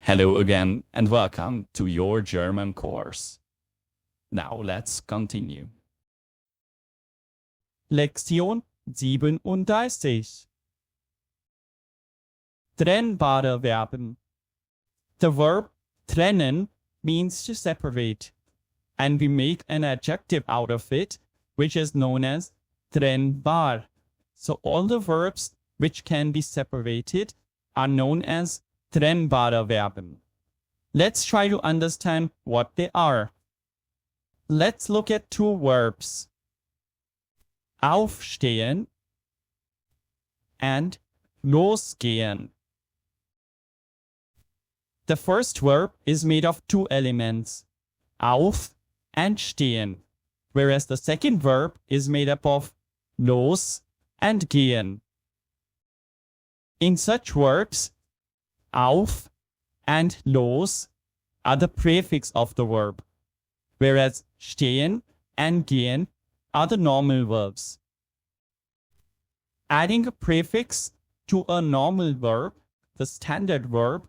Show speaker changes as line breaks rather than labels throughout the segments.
Hello again and welcome to your German course. Now let's continue.
Lektion 37. Trennbare Verben. The verb trennen means to separate, and we make an adjective out of it, which is known as trennbar. So all the verbs which can be separated are known as trennbare Verben. Let's try to understand what they are. Let's look at two verbs. Aufstehen and losgehen. The first verb is made of two elements, auf and stehen, whereas the second verb is made up of los and gehen. In such verbs, auf and los are the prefix of the verb, whereas stehen and gehen are the normal verbs. Adding a prefix to a normal verb, the standard verb,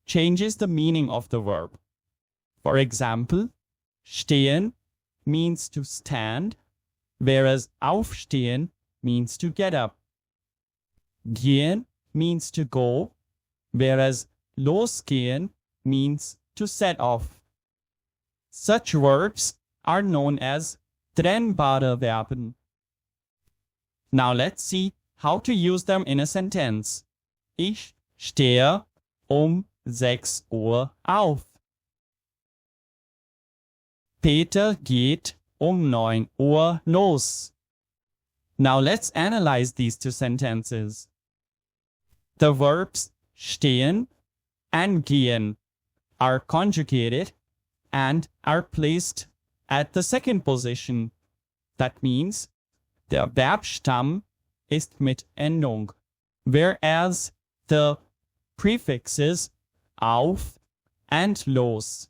changes the meaning of the verb. For example, stehen means to stand, whereas aufstehen means to get up. Gehen means to go, whereas losgehen means to set off. Such verbs are known as trennbare Verben. Now let's see how to use them in a sentence. Ich stehe 6 Uhr auf. Peter geht 9 Uhr los. Now let's analyze these two sentences. The verbs stehen and gehen are conjugated and are placed at the second position. That means der Verbstamm ist mit Endung, whereas the prefixes auf and los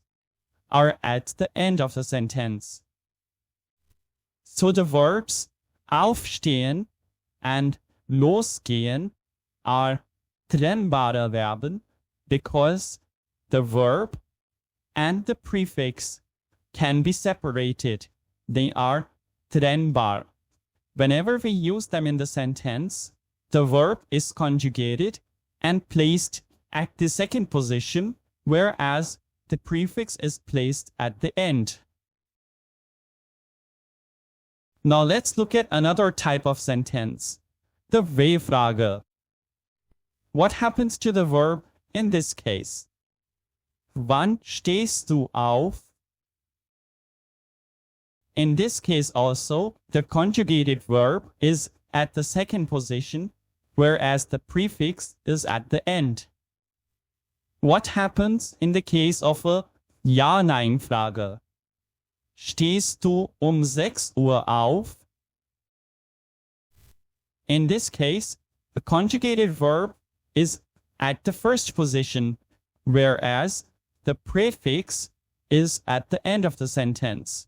are at the end of the sentence. So the verbs aufstehen and losgehen are trennbare Verben because the verb and the prefix can be separated. They are trennbar. Whenever we use them in the sentence, the verb is conjugated and placed at the second position, whereas the prefix is placed at the end. Now let's look at another type of sentence, the W-Frage. What happens to the verb in this case? Wann stehst du auf? In this case also, the conjugated verb is at the second position, whereas the prefix is at the end. What happens in the case of a Ja-Nein-Frage? Stehst du 6 Uhr auf? In this case, the conjugated verb is at the first position, whereas the prefix is at the end of the sentence.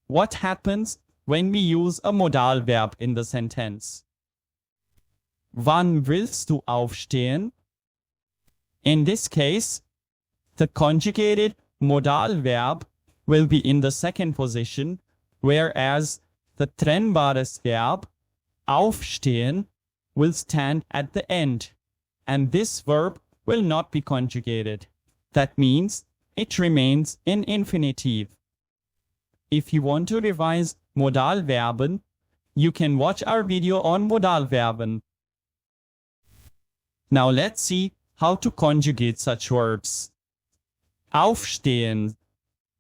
What happens when we use a modal verb in the sentence? Wann willst du aufstehen? In this case, the conjugated modal verb will be in the second position, whereas the trennbares verb aufstehen will stand at the end, and this verb will not be conjugated. That means it remains in infinitive. If you want to revise modal Verben, you can watch our video on modal Verben. Now let's see how to conjugate such verbs. Aufstehen.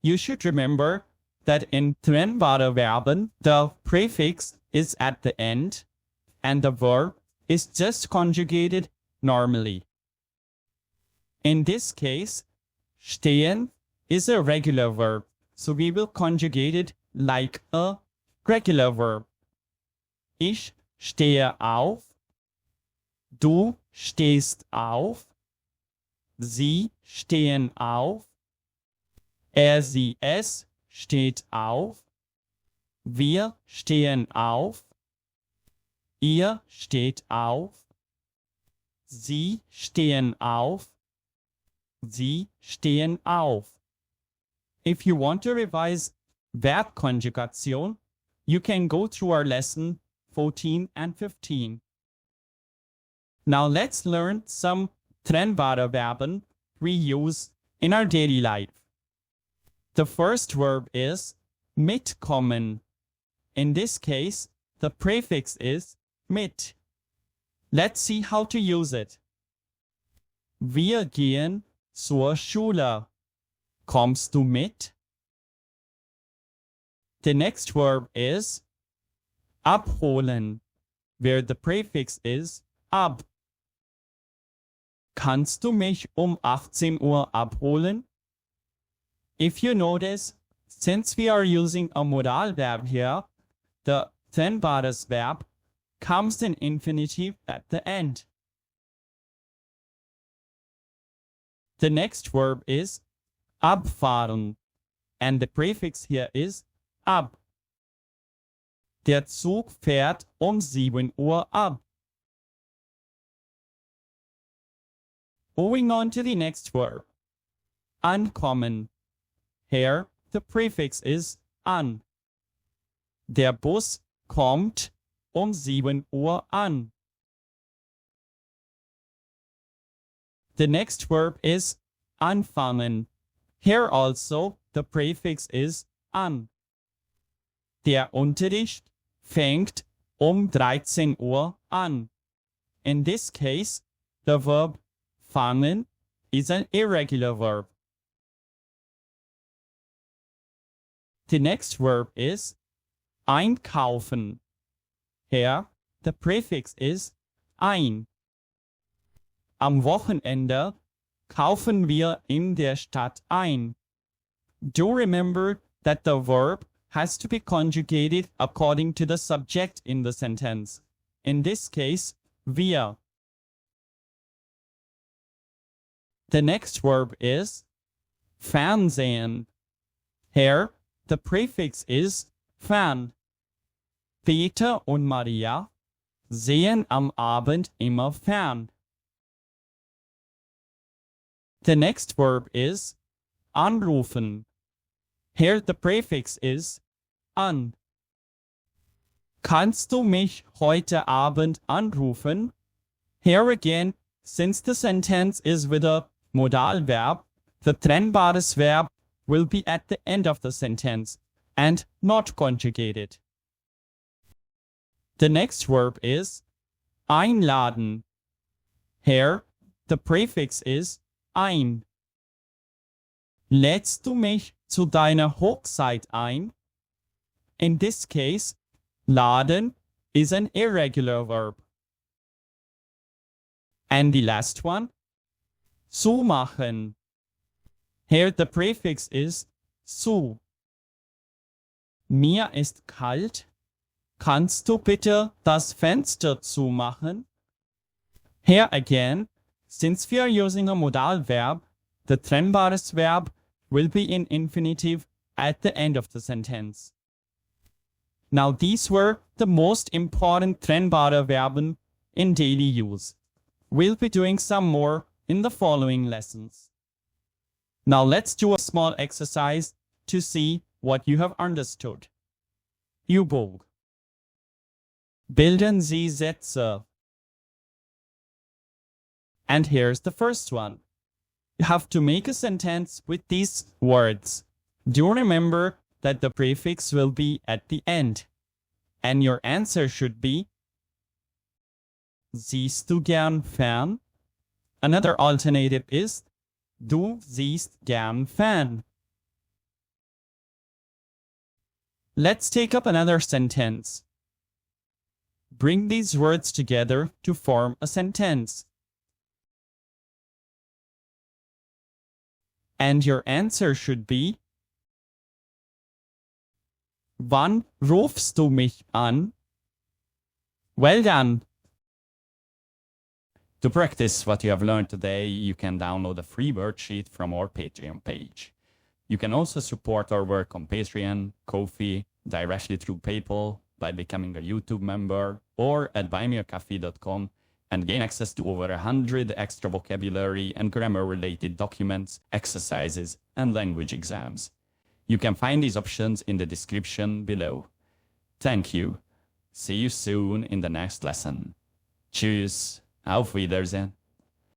You should remember that in trennbare Verben, the prefix is at the end and the verb is just conjugated normally. In this case, stehen is a regular verb, so we will conjugate it like a regular verb. Ich stehe auf. Du stehst auf. Sie stehen auf. Sie, es steht auf. Wir stehen auf. Ihr steht auf. Sie stehen auf. Sie stehen auf. If you want to revise verb conjugation, you can go through our lesson 14 and 15. Now let's learn some trennbare Verben we use in our daily life. The first verb is mitkommen. In this case, the prefix is mit. Let's see how to use it. Wir gehen zur Schule. Kommst du mit? The next verb is abholen, where the prefix is ab. Kannst du mich 18 Uhr abholen? If you notice, since we are using a modal verb here, the trennbares verb comes in infinitive at the end. The next verb is abfahren, and the prefix here is ab. Der Zug fährt 7 Uhr ab. Moving on to the next verb, ankommen. Here, the prefix is an. Der Bus kommt 7 Uhr an. The next verb is anfangen. Here also, the prefix is an. Der Unterricht fängt 13 Uhr an. In this case, the verb fangen is an irregular verb. The next verb is einkaufen. Here, the prefix is ein. Am Wochenende kaufen wir in der Stadt ein. Do remember that the verb has to be conjugated according to the subject in the sentence. In this case, wir. The next verb is fernsehen. Here, the prefix is fern. Peter und Maria sehen am Abend immer fern. The next verb is anrufen. Here the prefix is an. Kannst du mich heute Abend anrufen? Here again, since the sentence is with a modal verb, the trennbares verb will be at the end of the sentence and not conjugated. The next verb is einladen. Here, the prefix is ein. Lädst du mich zu deiner Hochzeit ein? In this case, laden is an irregular verb. And the last one, zumachen. Here the prefix is zu. Mir ist kalt. Kannst du bitte das Fenster zumachen? Here again, since we are using a modal verb, the trennbares verb will be in infinitive at the end of the sentence. Now these were the most important trennbare Verben in daily use. We'll be doing some more in the following lessons. Now let's do a small exercise to see what you have understood. Übung. Bilden Sie Sätze. And here's the first one. You have to make a sentence with these words. Do remember that the prefix will be at the end. And your answer should be Siehst du gern fern? Another alternative is Du siehst gern fern. Let's take up another sentence. Bring these words together to form a sentence. And your answer should be Wann rufst du mich an? Well done!
To practice what you have learned today, you can download a free worksheet from our Patreon page. You can also support our work on Patreon, Ko-fi, directly through PayPal, by becoming a YouTube member, or at buymeacoffee.com and gain access to over 100 extra vocabulary and grammar-related documents, exercises, and language exams. You can find these options in the description below. Thank you. See you soon in the next lesson. Tschüss. Auf Wiedersehen.